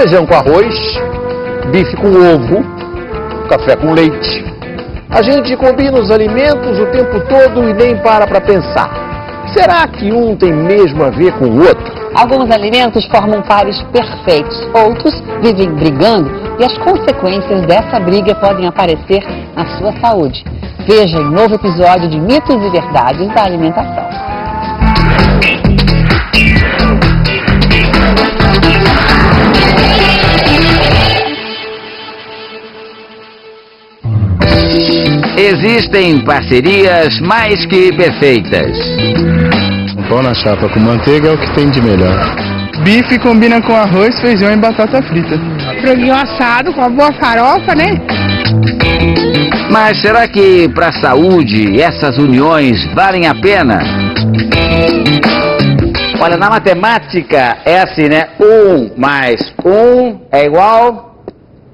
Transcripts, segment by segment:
feijão com arroz, bife com ovo, café com leite. A gente combina os alimentos o tempo todo e nem para pensar. Será que um tem mesmo a ver com o outro? Alguns alimentos formam pares perfeitos, outros vivem brigando e as consequências dessa briga podem aparecer na sua saúde. Veja em um novo episódio de Mitos e Verdades da Alimentação. Existem parcerias mais que perfeitas. Um pão na chapa com manteiga é o que tem de melhor. Bife combina com arroz, feijão e batata frita. Franguinho assado com uma boa farofa, né? Mas será que para a saúde essas uniões valem a pena? Olha, na matemática é assim, né? 1 mais 1 é igual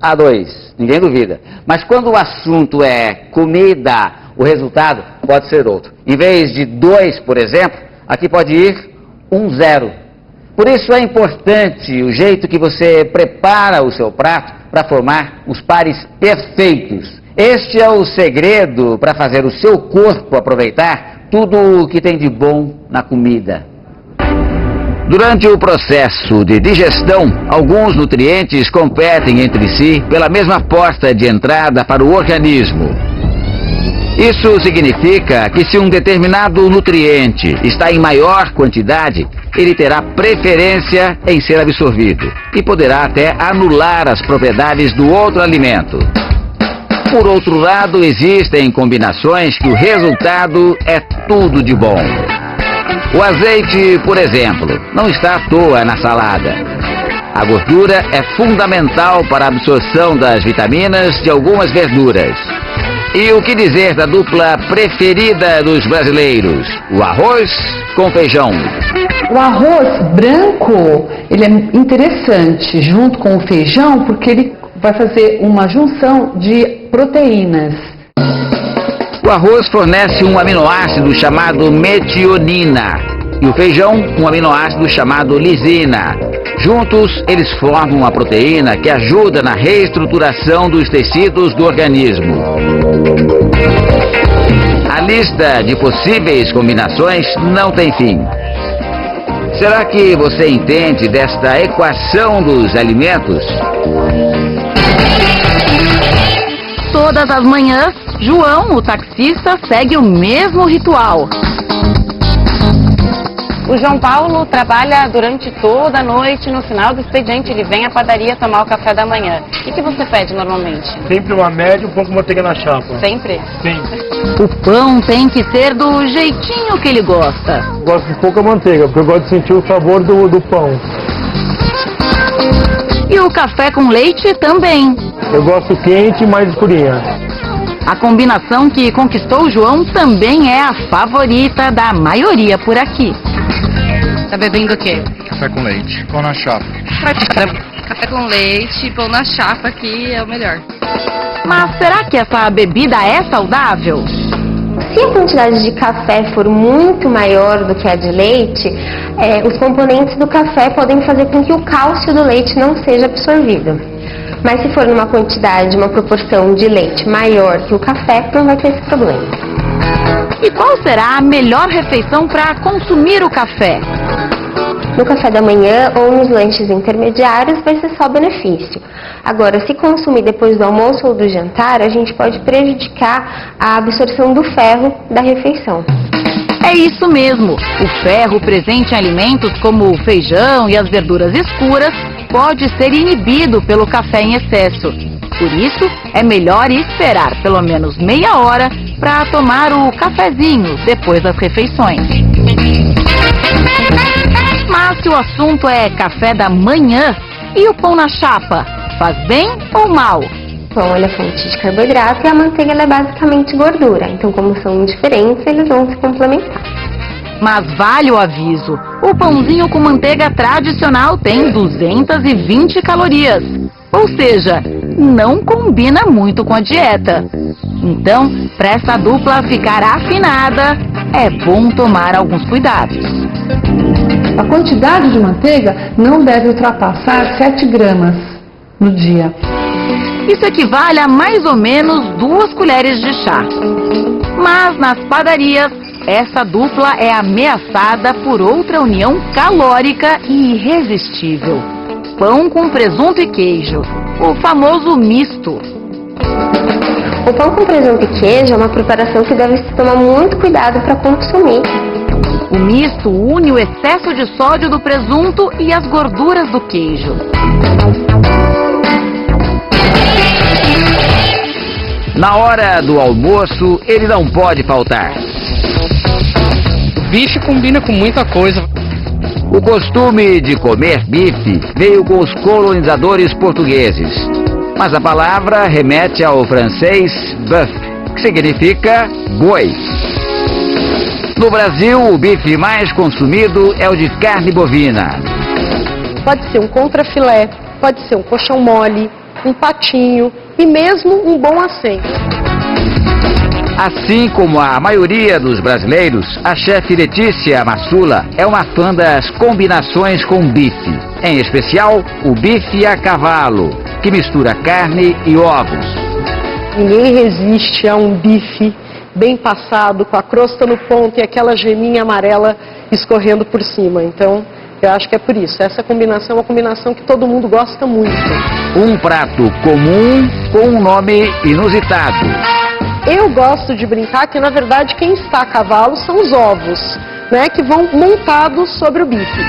a 2. Ninguém duvida. Mas quando o assunto é comida, o resultado pode ser outro. Em vez de 2, por exemplo, aqui pode ir 0. Por isso é importante o jeito que você prepara o seu prato para formar os pares perfeitos. Este é o segredo para fazer o seu corpo aproveitar tudo o que tem de bom na comida. Durante o processo de digestão, alguns nutrientes competem entre si pela mesma porta de entrada para o organismo. Isso significa que se um determinado nutriente está em maior quantidade, ele terá preferência em ser absorvido e poderá até anular as propriedades do outro alimento. Por outro lado, existem combinações que o resultado é tudo de bom. O azeite, por exemplo, não está à toa na salada. A gordura é fundamental para a absorção das vitaminas de algumas verduras. E o que dizer da dupla preferida dos brasileiros? O arroz com feijão. O arroz branco, ele é interessante junto com o feijão porque ele vai fazer uma junção de proteínas. O arroz fornece um aminoácido chamado metionina e o feijão um aminoácido chamado lisina. Juntos, eles formam uma proteína que ajuda na reestruturação dos tecidos do organismo. A lista de possíveis combinações não tem fim. Será que você entende desta equação dos alimentos? Todas as manhãs, João, o taxista, segue o mesmo ritual. O João Paulo trabalha durante toda a noite, no final do expediente ele vem à padaria tomar o café da manhã. O que você pede normalmente? Sempre uma média, um pouco de manteiga na chapa. Sempre? Sim. O pão tem que ser do jeitinho que ele gosta. Gosto de pouca manteiga, porque eu gosto de sentir o sabor do pão. E o café com leite também. Eu gosto quente e mais escurinha. A combinação que conquistou o João também é a favorita da maioria por aqui. Tá bebendo o quê? Café com leite, pão na chapa. Café com leite, pão na chapa aqui é o melhor. Mas será que essa bebida é saudável? Se a quantidade de café for muito maior do que a de leite, os componentes do café podem fazer com que o cálcio do leite não seja absorvido. Mas se for numa quantidade, uma proporção de leite maior que o café, não vai ter esse problema. E qual será a melhor refeição para consumir o café? No café da manhã ou nos lanches intermediários vai ser só benefício. Agora, se consumir depois do almoço ou do jantar, a gente pode prejudicar a absorção do ferro da refeição. É isso mesmo. O ferro presente em alimentos como o feijão e as verduras escuras pode ser inibido pelo café em excesso. Por isso, é melhor esperar pelo menos meia hora para tomar o cafezinho depois das refeições. Mas se o assunto é café da manhã, e o pão na chapa? Faz bem ou mal? O pão é fonte de carboidrato e a manteiga é basicamente gordura. Então, como são diferentes, eles vão se complementar. Mas vale o aviso, o pãozinho com manteiga tradicional tem 220 calorias. Ou seja, não combina muito com a dieta. Então, para essa dupla ficar afinada, é bom tomar alguns cuidados. A quantidade de manteiga não deve ultrapassar 7 gramas no dia. Isso equivale a mais ou menos 2 colheres de chá. Mas nas padarias, essa dupla é ameaçada por outra união calórica e irresistível: pão com presunto e queijo, o famoso misto. O pão com presunto e queijo é uma preparação que deve se tomar muito cuidado para consumir. O misto une o excesso de sódio do presunto e as gorduras do queijo. Na hora do almoço, ele não pode faltar. O bife combina com muita coisa. O costume de comer bife veio com os colonizadores portugueses. Mas a palavra remete ao francês bœuf, que significa boi. No Brasil, o bife mais consumido é o de carne bovina. Pode ser um contrafilé, pode ser um coxão mole, um patinho e mesmo um bom acém. Assim como a maioria dos brasileiros, a chefe Letícia Massula é uma fã das combinações com bife. Em especial, o bife a cavalo, que mistura carne e ovos. Ninguém resiste a um bife bem passado, com a crosta no ponto e aquela geminha amarela escorrendo por cima. Então, eu acho que é por isso. Essa combinação é uma combinação que todo mundo gosta muito. Um prato comum com um nome inusitado. Eu gosto de brincar que, na verdade, quem está a cavalo são os ovos, né, que vão montados sobre o bife.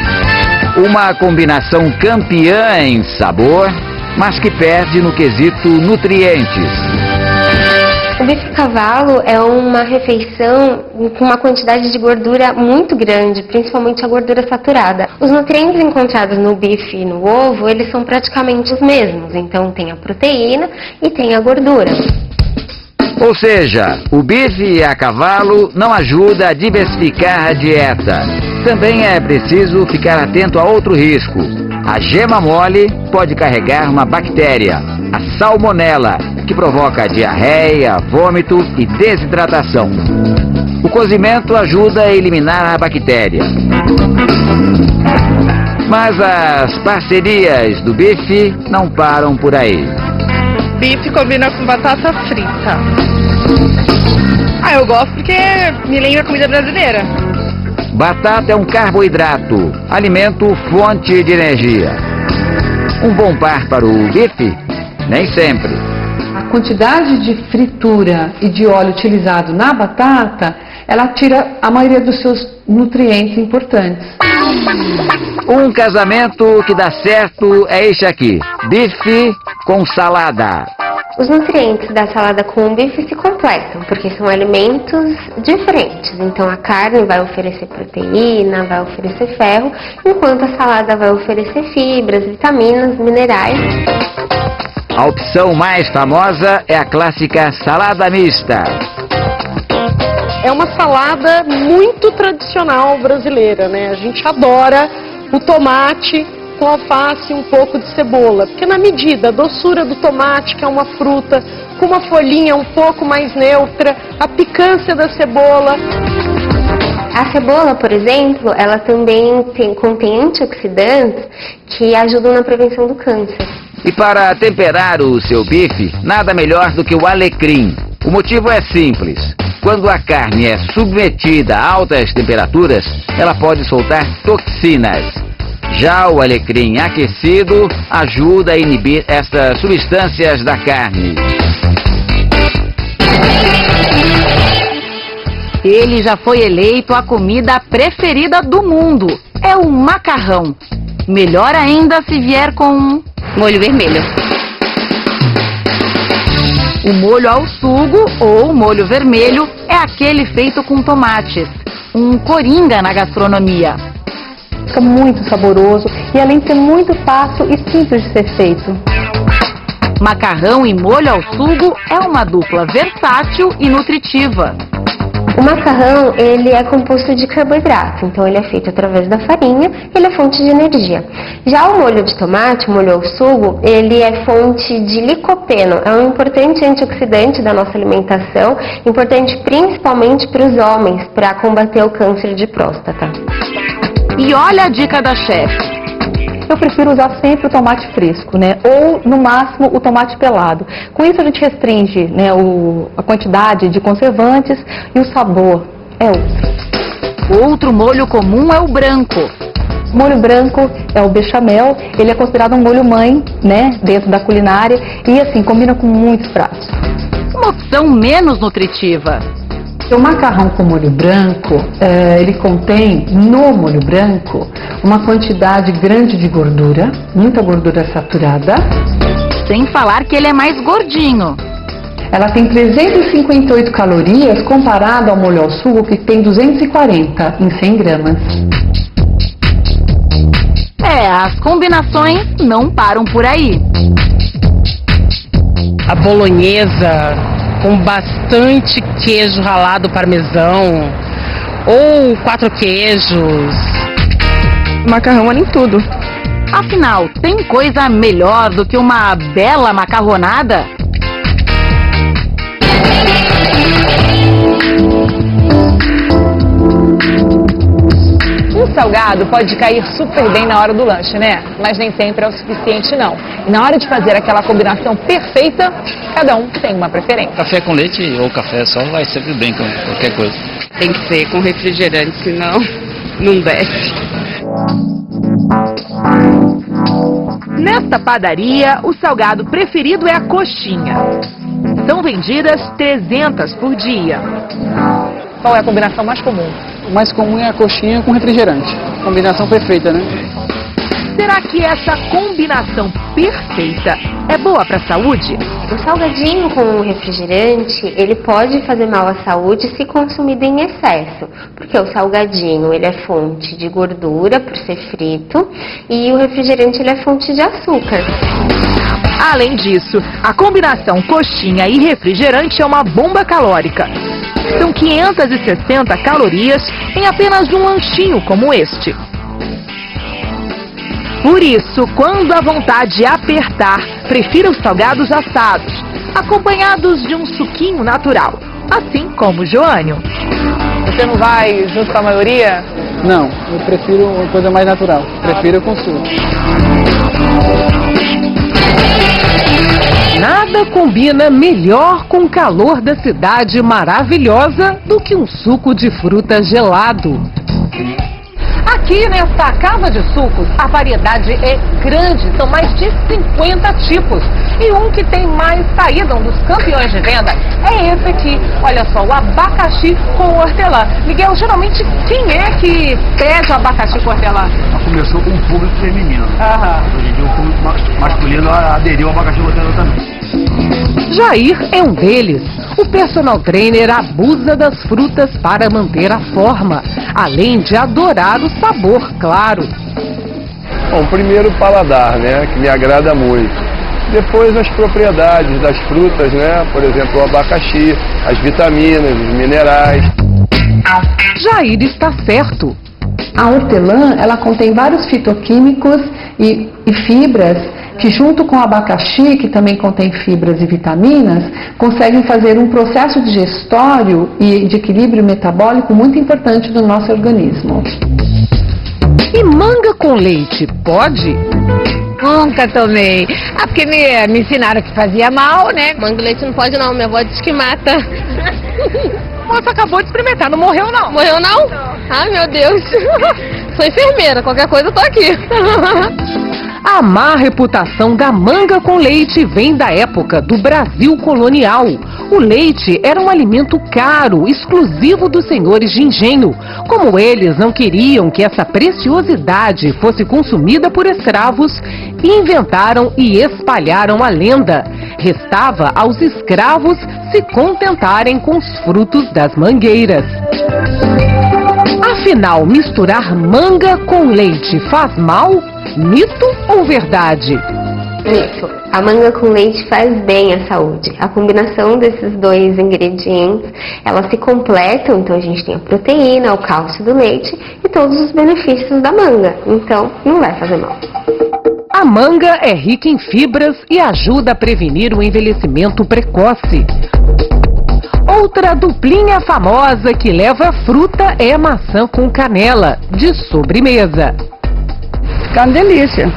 Uma combinação campeã em sabor, mas que perde no quesito nutrientes. O bife cavalo é uma refeição com uma quantidade de gordura muito grande, principalmente a gordura saturada. Os nutrientes encontrados no bife e no ovo, eles são praticamente os mesmos. Então tem a proteína e tem a gordura. Ou seja, o bife a cavalo não ajuda a diversificar a dieta. Também é preciso ficar atento a outro risco. A gema mole pode carregar uma bactéria, a salmonela, que provoca diarreia, vômito e desidratação. O cozimento ajuda a eliminar a bactéria. Mas as parcerias do bife não param por aí. Bife combina com batata frita. Eu gosto porque me lembra comida brasileira. Batata é um carboidrato, alimento fonte de energia. Um bom par para o bife? Nem sempre. A quantidade de fritura e de óleo utilizado na batata, ela tira a maioria dos seus nutrientes importantes. Um casamento que dá certo é este aqui: bife com salada. Os nutrientes da salada com o bife se completam, porque são alimentos diferentes. Então a carne vai oferecer proteína, vai oferecer ferro, enquanto a salada vai oferecer fibras, vitaminas, minerais. A opção mais famosa é a clássica salada mista. É uma salada muito tradicional brasileira, né? A gente adora o tomate com alface e um pouco de cebola, porque na medida, a doçura do tomate, que é uma fruta, com uma folhinha um pouco mais neutra, a picância da cebola. A cebola, por exemplo, ela também contém antioxidantes que ajudam na prevenção do câncer. E para temperar o seu bife, nada melhor do que o alecrim. O motivo é simples. Quando a carne é submetida a altas temperaturas, ela pode soltar toxinas. Já o alecrim aquecido ajuda a inibir essas substâncias da carne. Ele já foi eleito a comida preferida do mundo. É o macarrão. Melhor ainda se vier com molho vermelho. O molho ao sugo ou molho vermelho é aquele feito com tomates. Um coringa na gastronomia. Fica muito saboroso e além de ser muito fácil e simples de ser feito. Macarrão e molho ao sugo é uma dupla versátil e nutritiva. O macarrão, ele é composto de carboidrato, então ele é feito através da farinha, ele é fonte de energia. Já o molho de tomate, o molho ao sugo, ele é fonte de licopeno, é um importante antioxidante da nossa alimentação, importante principalmente para os homens, para combater o câncer de próstata. E olha a dica da chefe. Eu prefiro usar sempre o tomate fresco, né? Ou, no máximo, o tomate pelado. Com isso a gente restringe, né, a quantidade de conservantes e o sabor é outro. Outro molho comum é o branco. O molho branco é o bechamel, ele é considerado um molho mãe, né, dentro da culinária e assim, combina com muitos pratos. Uma opção menos nutritiva. O macarrão com molho branco, ele contém, no molho branco, uma quantidade grande de gordura, muita gordura saturada. Sem falar que ele é mais gordinho. Ela tem 358 calorias comparado ao molho ao sugo, que tem 240 em 100 gramas. As combinações não param por aí. A bolonhesa com bastante queijo ralado parmesão ou 4 queijos. Macarrão é em tudo. Afinal, tem coisa melhor do que uma bela macarronada? Um salgado pode cair super bem na hora do lanche, né? Mas nem sempre é o suficiente, não. E na hora de fazer aquela combinação perfeita, cada um tem uma preferência. Café com leite ou café só vai sempre bem com qualquer coisa. Tem que ser com refrigerante, senão não desce. Nesta padaria, o salgado preferido é a coxinha. São vendidas 300 por dia. Qual é a combinação mais comum? O mais comum é a coxinha com refrigerante. Combinação perfeita, né? Será que essa combinação perfeita é boa para a saúde? O salgadinho com o refrigerante, ele pode fazer mal à saúde se consumido em excesso, porque o salgadinho ele é fonte de gordura por ser frito e o refrigerante ele é fonte de açúcar. Além disso, a combinação coxinha e refrigerante é uma bomba calórica. São 560 calorias em apenas um lanchinho como este. Por isso, quando a vontade apertar, prefira os salgados assados, acompanhados de um suquinho natural, assim como o Joânio. Você não vai junto com a maioria? Não, eu prefiro uma coisa mais natural. Prefiro com suco. Nada combina melhor com o calor da cidade maravilhosa do que um suco de fruta gelado. Aqui nesta casa de sucos, a variedade é grande, são mais de 50 tipos. E um que tem mais saída, um dos campeões de venda, é esse aqui. Olha só, o abacaxi com hortelã. Miguel, geralmente quem é que pede o abacaxi com hortelã? Começou com o público feminino. Hoje em dia o público masculino aderiu ao abacaxi com hortelã também. Jair é um deles. O personal trainer abusa das frutas para manter a forma, além de adorar o sabor, claro. Bom, primeiro o paladar, né, que me agrada muito. Depois as propriedades das frutas, né, por exemplo, o abacaxi, as vitaminas, os minerais. Jair está certo. A hortelã, ela contém vários fitoquímicos e fibras que, junto com o abacaxi, que também contém fibras e vitaminas, conseguem fazer um processo digestório e de equilíbrio metabólico muito importante do nosso organismo. E manga com leite, pode? Nunca tomei. Porque me ensinaram que fazia mal, né? Manga com leite não pode não, minha avó diz que mata. Moça acabou de experimentar, não morreu não. Morreu não? Ai, meu Deus. Sou enfermeira, qualquer coisa eu tô aqui. A má reputação da manga com leite vem da época do Brasil colonial. O leite era um alimento caro, exclusivo dos senhores de engenho. Como eles não queriam que essa preciosidade fosse consumida por escravos, inventaram e espalharam a lenda. Restava aos escravos se contentarem com os frutos das mangueiras. Afinal, misturar manga com leite faz mal? Mito ou verdade? Mito. A manga com leite faz bem à saúde. A combinação desses dois ingredientes, elas se completam, então a gente tem a proteína, o cálcio do leite e todos os benefícios da manga. Então, não vai fazer mal. A manga é rica em fibras e ajuda a prevenir o envelhecimento precoce. Outra duplinha famosa que leva fruta é maçã com canela, de sobremesa. Fica uma delícia.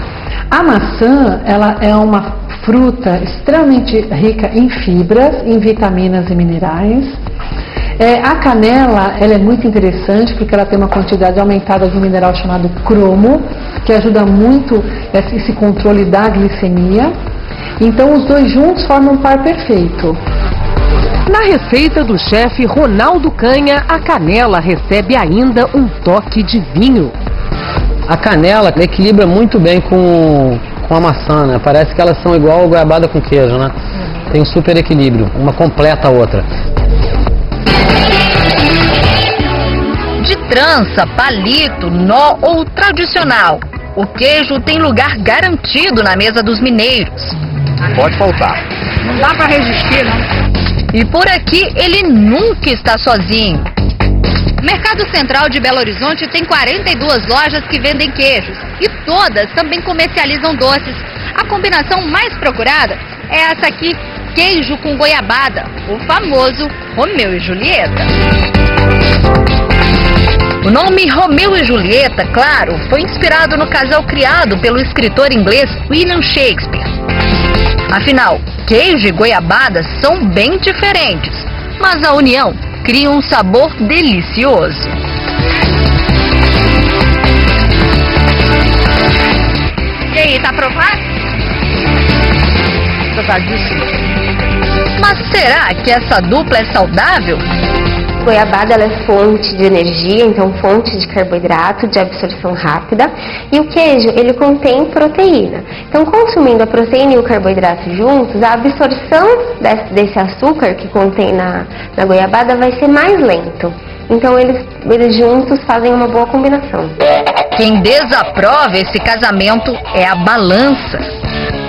A maçã, ela é uma fruta extremamente rica em fibras, em vitaminas e minerais. A canela, ela é muito interessante porque ela tem uma quantidade aumentada de um mineral chamado cromo, que ajuda muito esse controle da glicemia. Então os dois juntos formam um par perfeito. Na receita do chefe Ronaldo Canha, a canela recebe ainda um toque de vinho. A canela equilibra muito bem com a maçã, né? Parece que elas são igual a goiabada com queijo, né? Tem um super equilíbrio, uma completa a outra. De trança, palito, nó ou tradicional, o queijo tem lugar garantido na mesa dos mineiros. Pode faltar. Não dá pra resistir, não. E por aqui ele nunca está sozinho. O Mercado Central de Belo Horizonte tem 42 lojas que vendem queijos e todas também comercializam doces. A combinação mais procurada é essa aqui, queijo com goiabada, o famoso Romeu e Julieta. O nome Romeu e Julieta, claro, foi inspirado no casal criado pelo escritor inglês William Shakespeare. Afinal, queijo e goiabada são bem diferentes, mas a união cria um sabor delicioso. E aí, tá aprovado? Aprovadíssimo. Mas será que essa dupla é saudável? A goiabada ela é fonte de energia, então fonte de carboidrato, de absorção rápida. E o queijo, ele contém proteína. Então, consumindo a proteína e o carboidrato juntos, a absorção desse açúcar que contém na goiabada vai ser mais lento. Então, eles juntos fazem uma boa combinação. Quem desaprova esse casamento é a balança.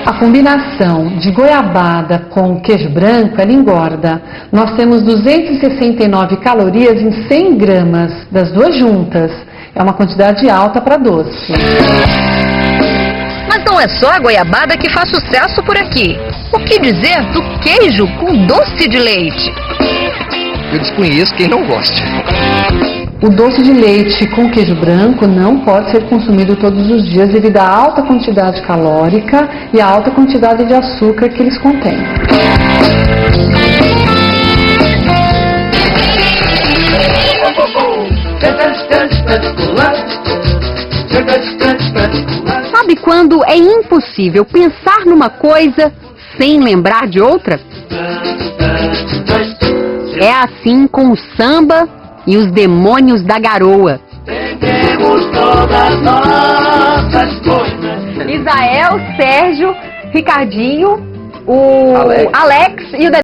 A combinação de goiabada com queijo branco, ela engorda. Nós temos 269 calorias em 100 gramas das duas juntas. É uma quantidade alta para doce. Mas não é só a goiabada que faz sucesso por aqui. O que dizer do queijo com doce de leite? Eu desconheço quem não gosta. O doce de leite com queijo branco não pode ser consumido todos os dias devido à alta quantidade calórica e à alta quantidade de açúcar que eles contêm. Sabe quando é impossível pensar numa coisa sem lembrar de outra? É assim com o samba e os demônios da garoa. Isael, Sérgio, Ricardinho, o Alex e o Dedé.